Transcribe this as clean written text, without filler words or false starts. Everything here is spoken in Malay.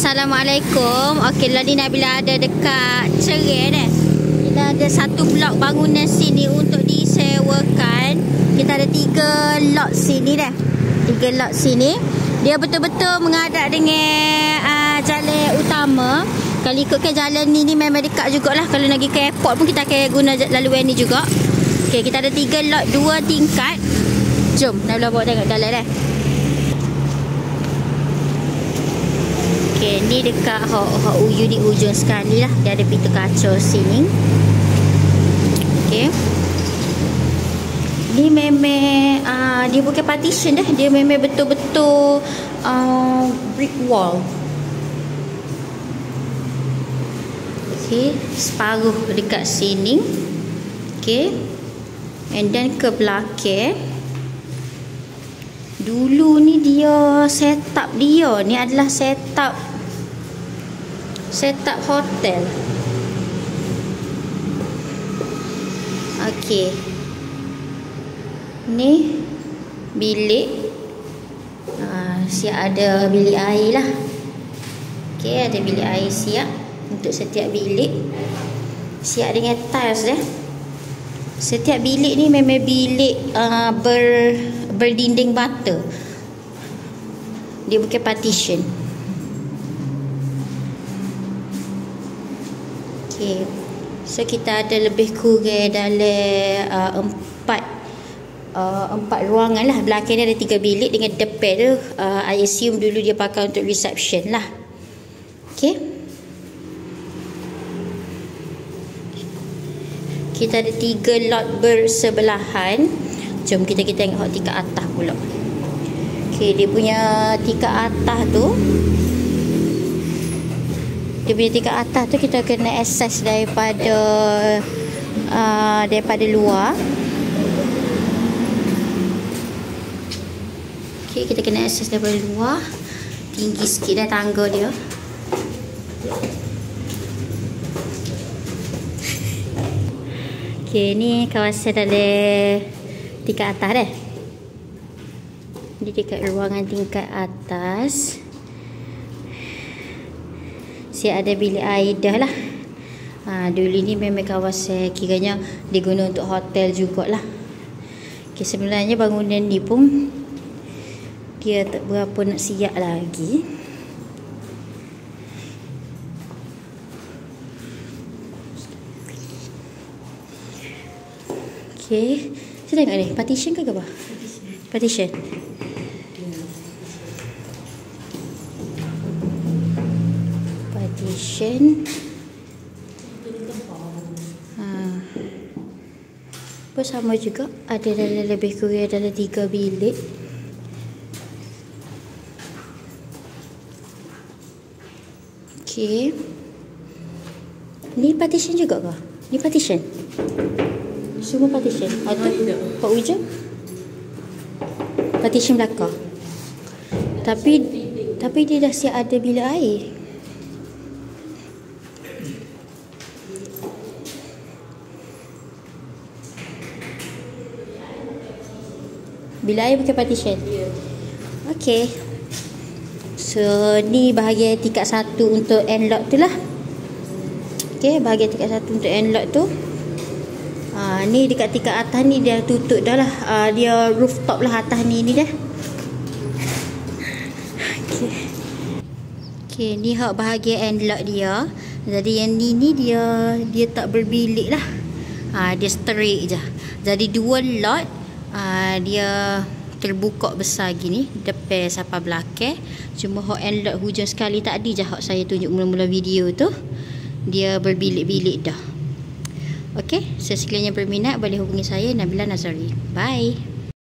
Assalamualaikum. Okey, lah ni Nabila ada dekat Cerai dah. Kita ada satu blok bangunan sini untuk disewakan. Kita ada 3 lot sini dah. 3 lot sini. Dia betul-betul menghadap dengan jalan utama. Kalau ikutkan jalan ni memang dekat jugalah. Kalau nak pergi ke airport pun kita akan guna laluan ni juga. Okey, kita ada 3 lot 2 tingkat. Jom Nabila bawa tengok dalam dah. Okay, ni dekat unit ujung sekali lah. Dia ada pintu kaca sini. Okay. Ni memang dia bukan partition dah. Dia memang betul-betul brick wall. Okay, separuh dekat sini. Okay. And then ke belakang. Dulu ni dia setup dia ni adalah setup hotel. Okey. Ni bilik. Siap ada bilik air lah. Okey, ada bilik air siap untuk setiap bilik. Siap dengan tiles dah. Setiap bilik ni memang bilik berdinding bata. Dia bukan partition. Okay. So kita ada lebih kurang dalam 4 ruangan lah. Belakang ni ada 3 bilik dengan depan tu I assume dulu dia pakai untuk reception lah. Okay. Kita ada 3 lot bersebelahan. Jom kita tengok tingkat atas pula. Okay, dia punya tingkat atas tu. Kita kena access daripada luar. Okay, kita kena access daripada luar. Tinggi sikit dah tangga dia. Okay, ni kawasan dalam tingkat atas dah. Ni dekat ruangan tingkat atas. Siap ada bilik air dah lah. Dulu ni memang kawasan kiranya diguna untuk hotel jugalah. Okay, sebenarnya bangunan ni pun dia tak berapa nak siap lagi. Okay, saya tengok ni partition ke apa? Partition. Pun sama juga. Ada dalam lebih kurang dalam 3 bilik. Okay. Ni partition juga ke? Ni partition? Semua partition. Ada Pak Ujung. Partition belakang. Tapi dia dah siap ada bilik air. Bilik air pakai partition. Okey. So ni bahagian tingkat 1 untuk end lot tu lah. Okey, bahagian tingkat 1 untuk end lot tu. Ni dekat tingkat atas ni dia tutup dah lah. Dia rooftop lah atas ni dah. Okay, ni hak bahagian end lot dia. Jadi yang ni dia tak berbilik lah. Dia straight je. Jadi 2 lot dia terbuka besar gini depan sampai belakang. Cuma hak end lot hujung sekali tadi je hak saya tunjuk mula-mula video tu. Dia berbilik-bilik dah. Okey, sesekiranya berminat boleh hubungi saya Nabila Nazari. Bye.